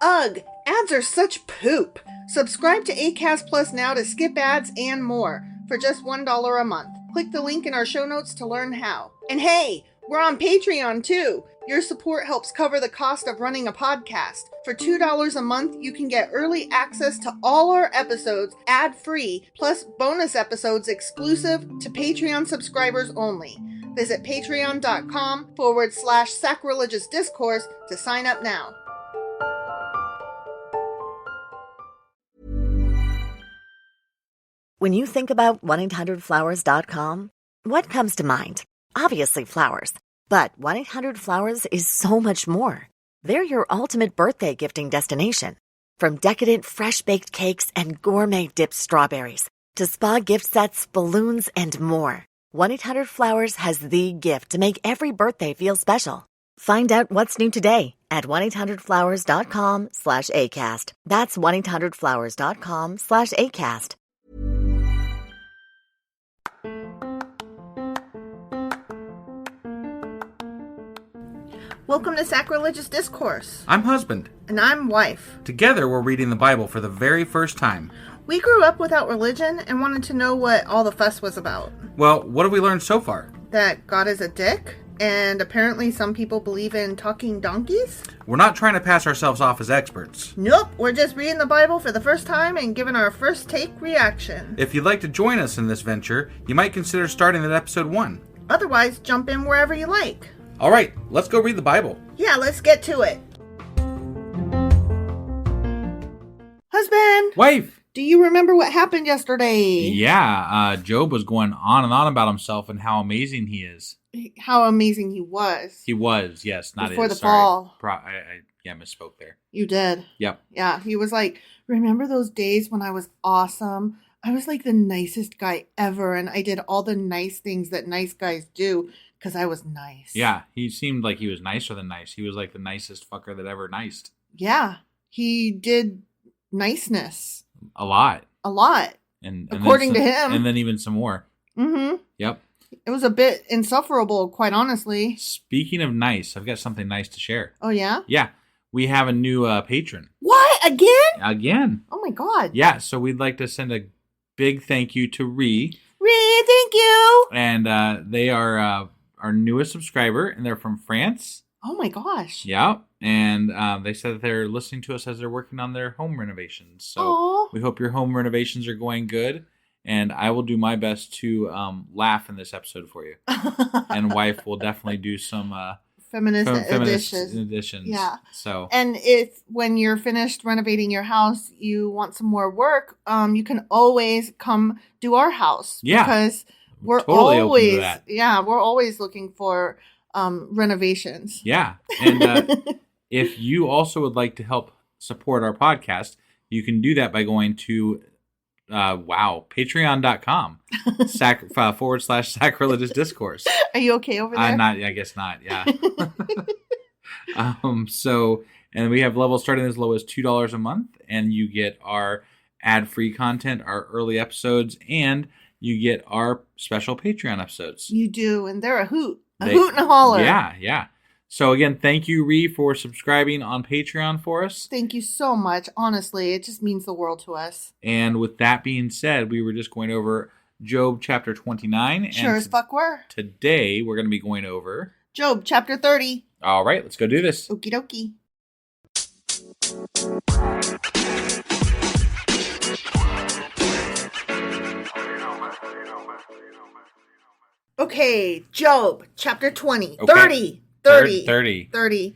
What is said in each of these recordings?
Ugh, ads are such poop. Subscribe to Acast Plus now to skip ads and more for just $1 a month. Click the link in our show notes to learn how. And hey, we're on Patreon too. Your support helps cover the cost of running a podcast. For $2 a month, you can get early access to all our episodes ad-free, plus bonus episodes exclusive to Patreon subscribers only. Visit patreon.com/sacrilegious discourse to sign up now. When you think about 1-800-Flowers.com, what comes to mind? Obviously flowers. But 1-800-Flowers is so much more. They're your ultimate birthday gifting destination. From decadent fresh-baked cakes and gourmet dipped strawberries to spa gift sets, balloons, and more. 1-800-Flowers has the gift to make every birthday feel special. Find out what's new today at 1-800-Flowers.com/ACAST. That's 1-800-Flowers.com/ACAST. Welcome to Sacrilegious Discourse. I'm husband. And I'm wife. Together, we're reading the Bible for the very first time. We grew up without religion and wanted to know what all the fuss was about. Well, what have we learned so far? That God is a dick, and apparently some people believe in talking donkeys? We're not trying to pass ourselves off as experts. Nope, we're just reading the Bible for the first time and giving our first take reaction. If you'd like to join us in this venture, you might consider starting at episode 1. Otherwise, jump in wherever you like. All right, let's go read the Bible. Yeah, let's get to it. Husband! Wife! Do you remember what happened yesterday? Yeah, Job was going on and on about himself and how amazing he is. How amazing he was. He was, yes, not before is. the Sorry. fall. I misspoke there. You did. Yep. Yeah, he was like, remember those days when I was awesome? I was like the nicest guy ever, and I did all the nice things that nice guys do because I was nice. Yeah, he seemed like he was nicer than nice. He was like the nicest fucker that ever niced. Yeah, he did niceness. A lot. And according to him. And then even some more. Mm-hmm. Yep. It was a bit insufferable, quite honestly. Speaking of nice, I've got something nice to share. Oh, yeah? Yeah. We have a new patron. What? Again? Oh, my God. Yeah. So we'd like to send a big thank you to Ree. Ree, thank you. And they are our newest subscriber, and they're from France. Oh, my gosh. Yeah. And they said that they're listening to us as they're working on their home renovations. So Aww. We hope your home renovations are going good. And I will do my best to laugh in this episode for you. And wife will definitely do some feminist additions. Yeah. So. And if when you're finished renovating your house, you want some more work, you can always come do our house. Yeah. Because we're totally always open to that. Yeah, we're always looking for renovations. Yeah. And if you also would like to help support our podcast, you can do that by going to patreon.com /sacrilegious discourse. Are you okay over there? I guess not. Yeah. So, and we have levels starting as low as $2 a month, and you get our ad-free content, our early episodes, and you get our special Patreon episodes. You do, and they're a hoot. Hoot and a holler. Yeah. So again, thank you, Ree, for subscribing on Patreon for us. Thank you so much. Honestly, it just means the world to us. And with that being said, we were just going over Job chapter 29. Sure as fuck were. Today, we're going to be going over Job chapter 30. All right, let's go do this. Okie dokie. Okay, Job chapter 20. Okay. 30. 30.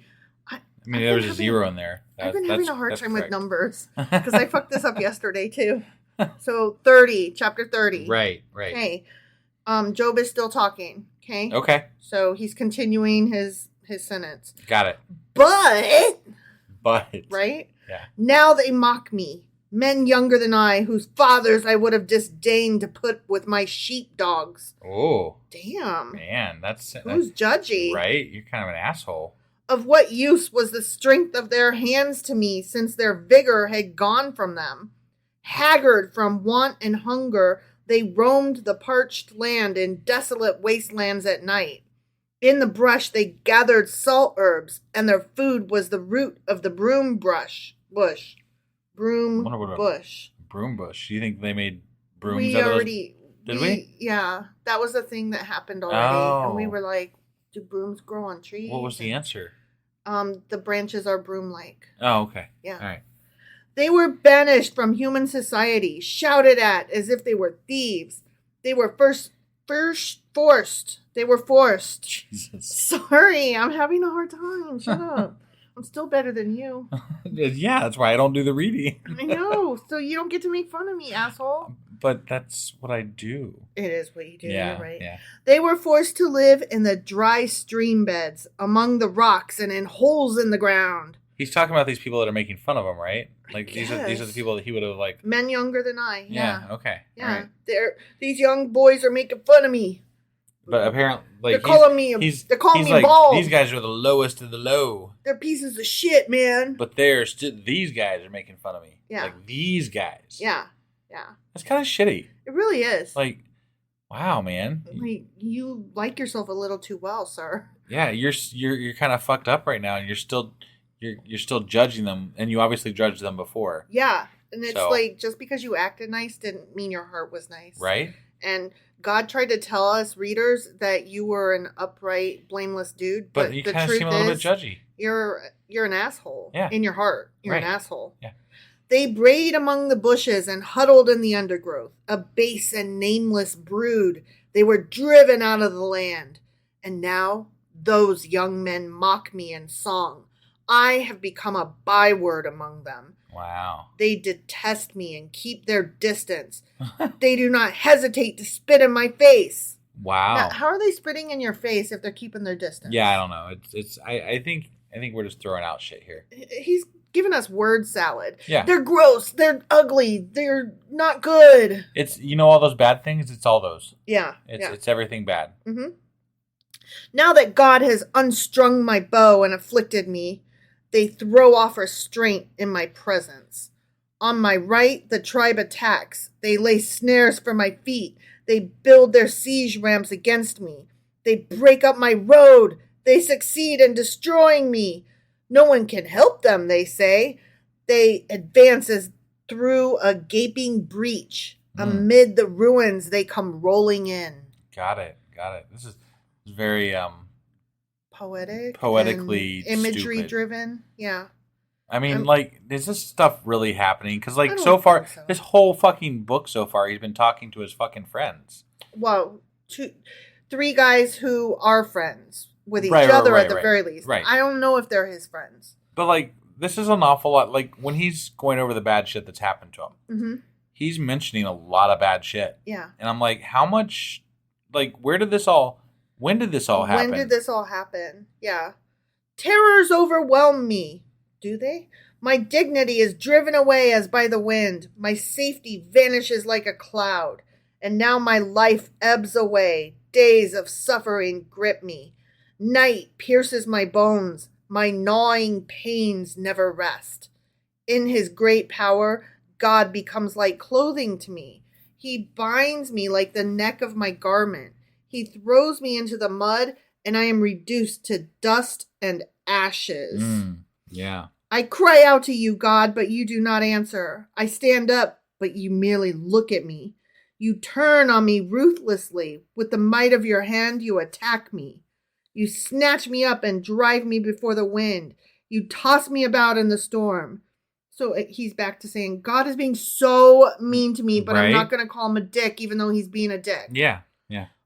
I mean, there was a 0 in there. I've been having a hard time with numbers because I fucked this up yesterday too. So 30, chapter 30. Right. Okay. Job is still talking. Okay. So he's continuing his sentence. Got it. But. Right? Yeah. Now they mock me. Men younger than I, whose fathers I would have disdained to put with my sheepdogs. Oh. Damn. Man, who's judgy? Right? You're kind of an asshole. Of what use was the strength of their hands to me, since their vigor had gone from them? Haggard from want and hunger, they roamed the parched land in desolate wastelands at night. In the brush, they gathered salt herbs, and their food was the root of the broom bush. Broom bush. Broom bush. You think they made brooms We out of already... those? Did we? Yeah, that was the thing that happened already. Oh. And we were like, do brooms grow on trees? What was the answer? The branches are broom-like. Oh, okay. Yeah. All right. They were banished from human society, shouted at as if they were thieves. They were forced. They were forced. Jesus. Sorry, I'm having a hard time. Shut up. I'm still better than you. Yeah, that's why I don't do the reading. I know. So you don't get to make fun of me, asshole. But that's what I do. It is what you do. Yeah, You're right. yeah. They were forced to live in the dry stream beds, among the rocks and in holes in the ground. He's talking about these people that are making fun of him, right? Like these are Guess. the people that he would have like. Men younger than I. Yeah. Okay. Yeah. All right. These young boys are making fun of me. But apparently, like they're calling me like, bald. These guys are the lowest of the low. They're pieces of shit, man. But these guys are making fun of me. Yeah. Like these guys. Yeah. Yeah. That's kind of shitty. It really is. Like, wow, man. Like, you like yourself a little too well, sir. Yeah, you're kind of fucked up right now, and you're still judging them, and you obviously judged them before. Yeah, and it's like, just because you acted nice didn't mean your heart was nice, right? And God tried to tell us readers that you were an upright, blameless dude, but you kind of seem a little bit judgy. You're an asshole. Yeah. In your heart, you're right. an asshole. Yeah. They brayed among the bushes and huddled in the undergrowth, a base and nameless brood. They were driven out of the land. And now those young men mock me in song. I have become a byword among them. Wow. They detest me and keep their distance. They do not hesitate to spit in my face. Wow. Now, how are they spitting in your face if they're keeping their distance? Yeah, I don't know. I think we're just throwing out shit here. He's giving us word salad. Yeah. They're gross. They're ugly. They're not good. It's, all those bad things, it's all those. Yeah. It's everything bad. Mm-hmm. Now that God has unstrung my bow and afflicted me, they throw off restraint in my presence. On my right, the tribe attacks. They lay snares for my feet. They build their siege ramps against me. They break up my road. They succeed in destroying me. No one can help them, they say. They advance as through a gaping breach. Amid the ruins, they come rolling in. Got it. This is very poetically imagery stupid. Driven. Yeah. I mean, is this stuff really happening? Because, so far, this whole fucking book so far, he's been talking to his fucking friends. Well, 3 guys who are friends with each other at the very least. Right. I don't know if they're his friends. But, this is an awful lot. When he's going over the bad shit that's happened to him, he's mentioning a lot of bad shit. Yeah. And I'm like, how much, when did this all happen? When did this all happen? Yeah. Terrors overwhelm me. Do they? My dignity is driven away as by the wind. My safety vanishes like a cloud. And now my life ebbs away. Days of suffering grip me. Night pierces my bones. My gnawing pains never rest. In his great power, God becomes like clothing to me. He binds me like the neck of my garment. He throws me into the mud, and I am reduced to dust and ashes. Yeah. I cry out to you, God, but you do not answer. I stand up, but you merely look at me. You turn on me ruthlessly. With the might of your hand, you attack me. You snatch me up and drive me before the wind. You toss me about in the storm. So he's back to saying, God is being so mean to me, but I'm not going to call him a dick, even though he's being a dick. Yeah.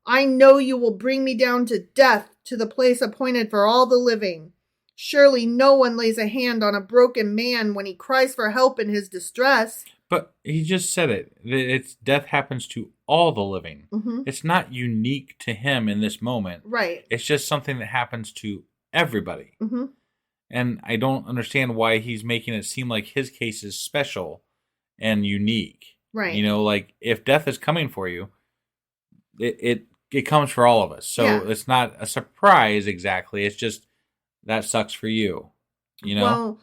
I know you will bring me down to death, to the place appointed for all the living. Surely no one lays a hand on a broken man when he cries for help in his distress. But he just said it. It's death happens to all the living. Mm-hmm. It's not unique to him in this moment. Right. It's just something that happens to everybody. Mm-hmm. And I don't understand why he's making it seem like his case is special and unique. Right. If death is coming for you, it comes for all of us. So it's not a surprise exactly. It's just that sucks for you. Well,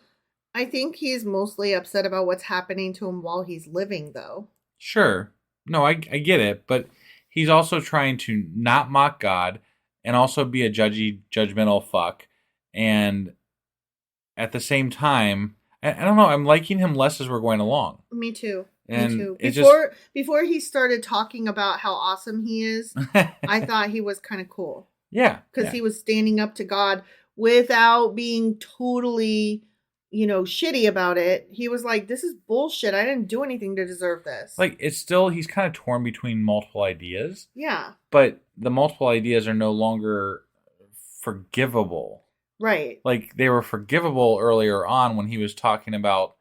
I think he's mostly upset about what's happening to him while he's living, though. Sure. No, I get it. But he's also trying to not mock God and also be a judgmental fuck. And at the same time, I don't know, I'm liking him less as we're going along. Me too. And Me too. it's Before he started talking about how awesome he is, I thought he was kind of cool. Yeah. Because he was standing up to God without being totally, shitty about it. He was like, this is bullshit. I didn't do anything to deserve this. Like, it's still, he's kind of torn between multiple ideas. Yeah. But the multiple ideas are no longer forgivable. Right. Like, they were forgivable earlier on when he was talking about,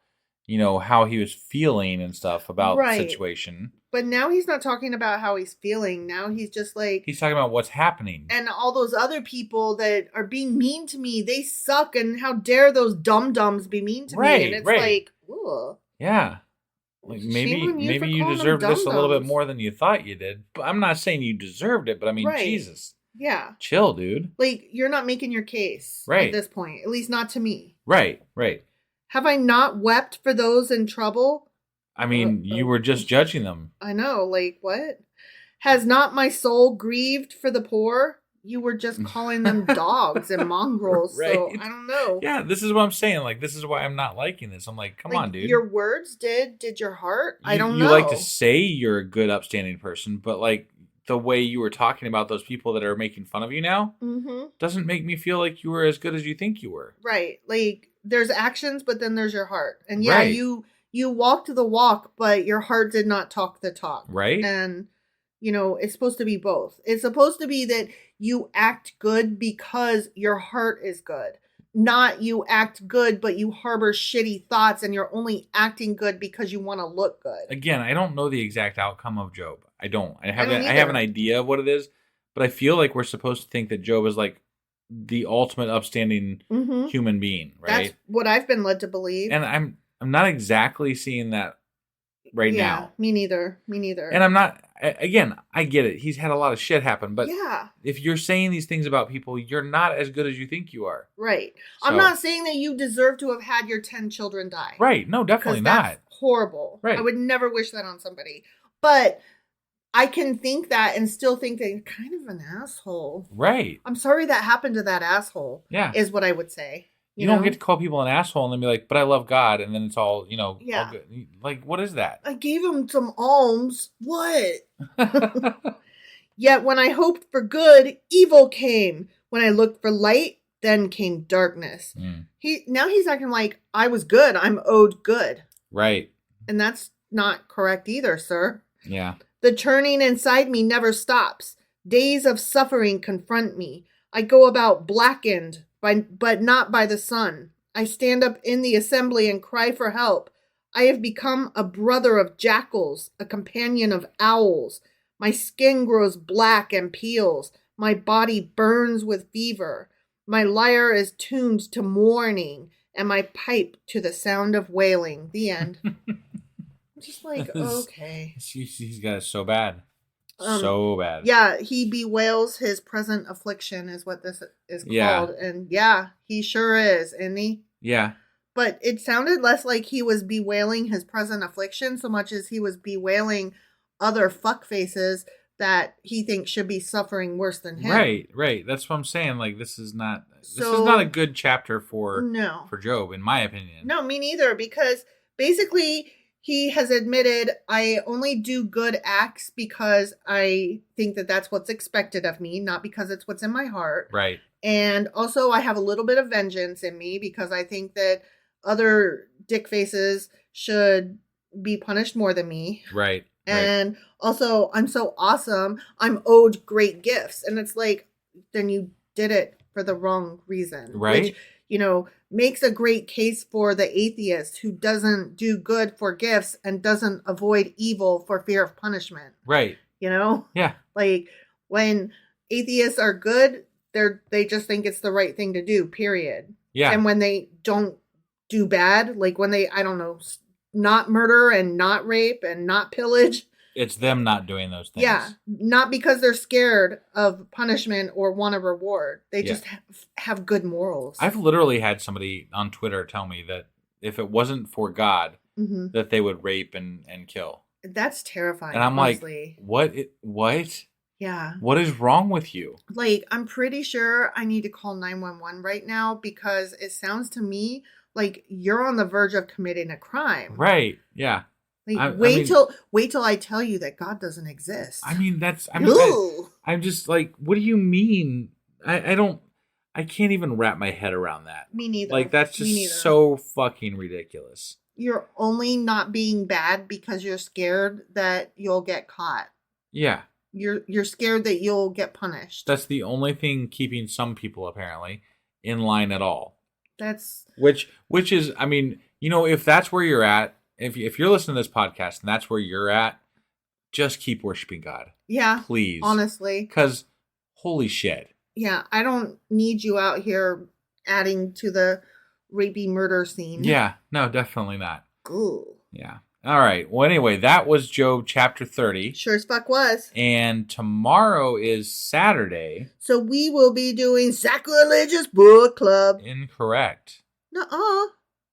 how he was feeling and stuff about the situation. But now he's not talking about how he's feeling. Now he's just like... He's talking about what's happening. And all those other people that are being mean to me, they suck. And how dare those dum-dums be mean to me? And it's like, ugh. Yeah. Like, maybe you deserved this a little bit more than you thought you did. But I'm not saying you deserved it, but I mean, Jesus. Yeah. Chill, dude. Like, you're not making your case at this point. At least not to me. Right. Have I not wept for those in trouble? I mean, you were just judging them. I know. Like, what? Has not my soul grieved for the poor? You were just calling them dogs and mongrels. Right. So, I don't know. Yeah, this is what I'm saying. Like, this is why I'm not liking this. I'm like, come on, dude. Your words did your heart? I don't know. You like to say you're a good, upstanding person, but, like, the way you were talking about those people that are making fun of you now doesn't make me feel like you were as good as you think you were. Right. Like, there's actions, but then there's your heart. And yeah, you walked the walk, but your heart did not talk the talk. Right. And, it's supposed to be both. It's supposed to be that you act good because your heart is good. Not you act good, but you harbor shitty thoughts and you're only acting good because you want to look good. Again, I don't know the exact outcome of Job. I don't. I have an idea of what it is, but I feel like we're supposed to think that Job is like the ultimate upstanding human being, right? That's what I've been led to believe. And I'm not exactly seeing that right now. Me neither. And I'm not, again, I get it. He's had a lot of shit happen, but if you're saying these things about people, you're not as good as you think you are. Right. So, I'm not saying that you deserve to have had your 10 children die. Right. No, definitely not. That's horrible. Right. I would never wish that on somebody. But I can think that and still think that you're kind of an asshole. Right. I'm sorry that happened to that asshole. Yeah. Is what I would say. You don't get to call people an asshole and then be like, but I love God. And then it's all, all good. Like, what is that? I gave him some alms. What? Yet when I hoped for good, evil came. When I looked for light, then came darkness. He's acting like I was good. I'm owed good. Right. And that's not correct either, sir. Yeah. The churning inside me never stops. Days of suffering confront me. I go about blackened, but not by the sun. I stand up in the assembly and cry for help. I have become a brother of jackals, a companion of owls. My skin grows black and peels. My body burns with fever. My lyre is tuned to mourning, and my pipe to the sound of wailing. The end. I'm just like, okay. He's got it so bad. So bad. Yeah, he bewails his present affliction is what this is called. And yeah, he sure is, isn't he? Yeah. But it sounded less like he was bewailing his present affliction so much as he was bewailing other fuckfaces that he thinks should be suffering worse than him. Right. That's what I'm saying. Like, this is not a good chapter for Job, in my opinion. No, me neither, because basically he has admitted, I only do good acts because I think that that's what's expected of me, not because it's what's in my heart. Right. And also I have a little bit of vengeance in me because I think that other dick faces should be punished more than me. Right. And also I'm so awesome. I'm owed great gifts. And it's like, then you did it for the wrong reason. Right. Which, makes a great case for the atheist who doesn't do good for gifts and doesn't avoid evil for fear of punishment. Right. Yeah. Like when atheists are good, they just think it's the right thing to do, period. Yeah. And when they don't do bad, like when they, I don't know, not murder and not rape and not pillage. It's them not doing those things. Yeah. Not because they're scared of punishment or want a reward. They just have good morals. I've literally had somebody on Twitter tell me that if it wasn't for God, that they would rape and kill. That's terrifying. And I'm honestly. like, what? Yeah. What is wrong with you? Like, I'm pretty sure I need to call 911 right now because it sounds to me like you're on the verge of committing a crime. Right. Yeah. Like, wait till I tell you that God doesn't exist. I'm just like, what do you mean? I can't even wrap my head around that. Me neither. Like, that's just so fucking ridiculous. You're only not being bad because you're scared that you'll get caught. Yeah. You're scared that you'll get punished. That's the only thing keeping some people apparently in line at all. That's which is, I mean, if that's where you're at, if you're listening to this podcast and that's where you're at, just keep worshiping God. Yeah. Please. Honestly. Because holy shit. Yeah, I don't need you out here adding to the rapey murder scene. Yeah, no, definitely not. Ooh. Yeah. All right. Well, anyway, that was Job chapter 30. Sure as fuck was. And tomorrow is Saturday. So we will be doing Sacrilegious Book Club. Incorrect. Nuh-uh.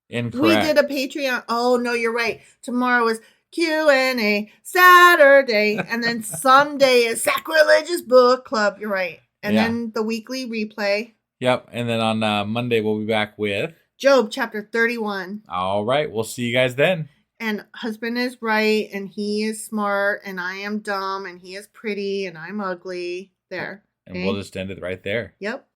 Incorrect. We did a Patreon. Oh, no, you're right. Tomorrow is Q&A Saturday. And then Sunday is Sacrilegious Book Club. You're right. And then the weekly replay. Yep. And then on Monday, we'll be back with Job chapter 31. All right. We'll see you guys then. And husband is right, and he is smart, and I am dumb, and he is pretty, and I'm ugly. There. And we'll just end it right there. Yep.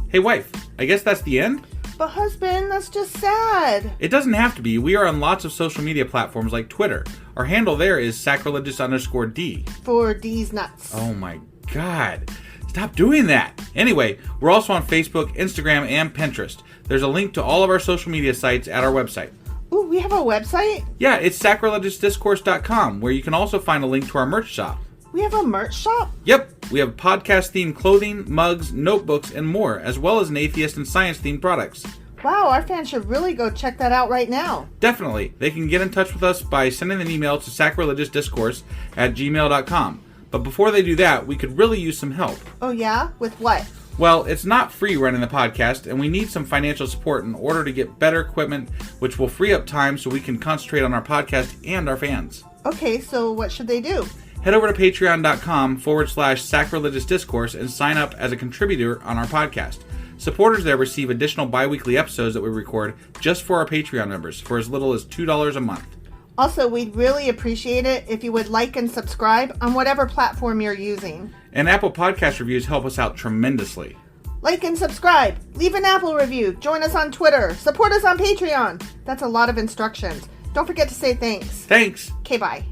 Hey, wife, I guess that's the end? But husband, that's just sad. It doesn't have to be. We are on lots of social media platforms like Twitter. Our handle there is sacrilegious_D. For D's nuts. Oh my God. Stop doing that. Anyway, we're also on Facebook, Instagram, and Pinterest. There's a link to all of our social media sites at our website. Ooh, we have a website? Yeah, it's sacrilegiousdiscourse.com, where you can also find a link to our merch shop. We have a merch shop? Yep, we have podcast-themed clothing, mugs, notebooks, and more, as well as an atheist and science-themed products. Wow, our fans should really go check that out right now. Definitely. They can get in touch with us by sending an email to sacrilegiousdiscourse@gmail.com. But before they do that, we could really use some help. Oh yeah? With what? Well, it's not free running the podcast, and we need some financial support in order to get better equipment, which will free up time so we can concentrate on our podcast and our fans. Okay, so what should they do? Head over to patreon.com/sacrilegiousdiscourse and sign up as a contributor on our podcast. Supporters there receive additional bi-weekly episodes that we record just for our Patreon members for as little as $2 a month. Also, we'd really appreciate it if you would like and subscribe on whatever platform you're using. And Apple Podcast reviews help us out tremendously. Like and subscribe. Leave an Apple review. Join us on Twitter. Support us on Patreon. That's a lot of instructions. Don't forget to say thanks. Thanks. Okay, bye.